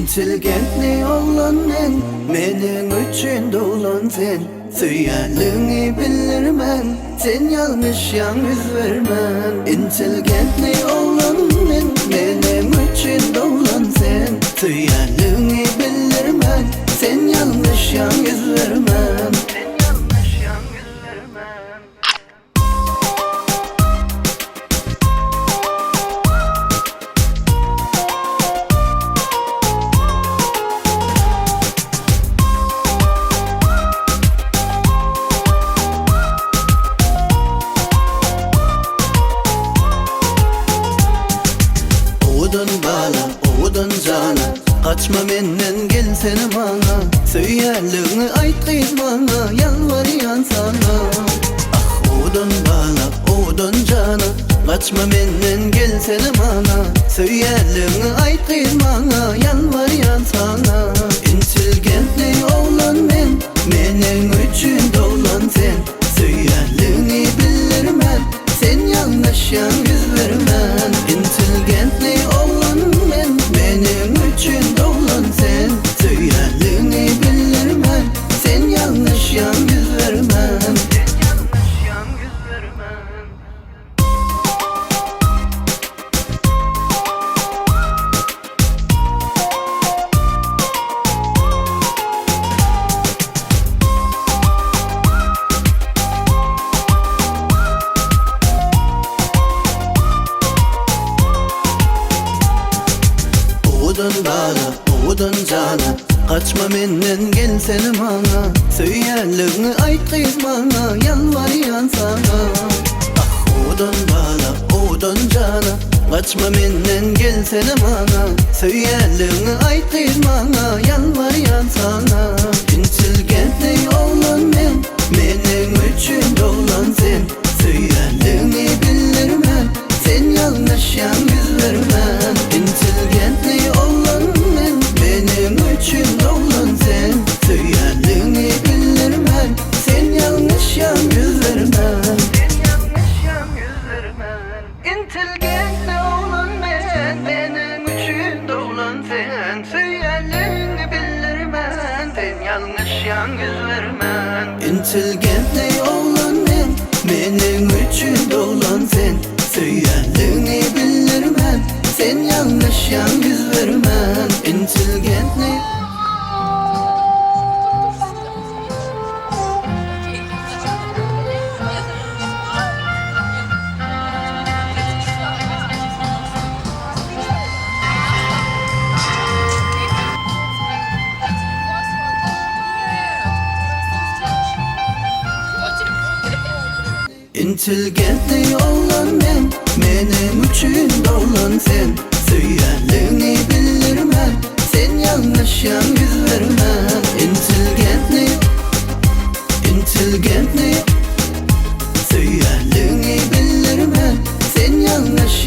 Intelligentli olan men, mening üçün doğulan sen. Söyelini bilirmen, sen yanlış yüz vermen. Intelligentli olan men, mening üçün doğulan sen. Söyelini bilirmen, sen yanlış yüz vermen. Oğudun bala, oğudun cana, kaçma menden gel seni bana. Söyelini ayt kız bana, yalvarıyan sana. Ah oğudun bala, oğudun cana, kaçma menden gel seni bana. Söyelini ayt kız bana, yalvarıyan sana. Intelligentli oğlan men, mening üçün doğulan sen. Söyelini bilirmen, sen yanlış yüz vermen. Intelligentli oğlan men, mening üçün doğulan sen. Söyelini bilirmen, sen yanlış yüz vermen. Oğudun bala, oğudun cana, kaçma menden gel seni bana. Söyelini ayt kız bana, yalvarıyan sana. Ah oğudun bala, oğudun cana, kaçma menden gel seni bana. Söyelini ayt kız bana, yalvarıyan sana. Intelligentli oğlan men, mening üçün doğulan sen. Söyelini bilirmen, sen yanlış yüz vermen. Intelligentli oğlan men, mening üçün doğulan sen. Söyelini bilirmen, sen yanlış yüz vermen. Intelligentli oğlan men, mening üçün doğulan sen. Söyelini bilirmen, sen yanlış yüz vermen. Intelligentli oğlan men, mening üçün doğulan sen. Söyelini bilirmen, sen yanlış yüz vermen. Intelligentli. Intelligentli oğlan men, mening üçün doğulan sen. Söyelini bilirmen, sen yanlış yüz vermen. Intelligentli, intelligentli. Söyelini bilirmen, sen yanlış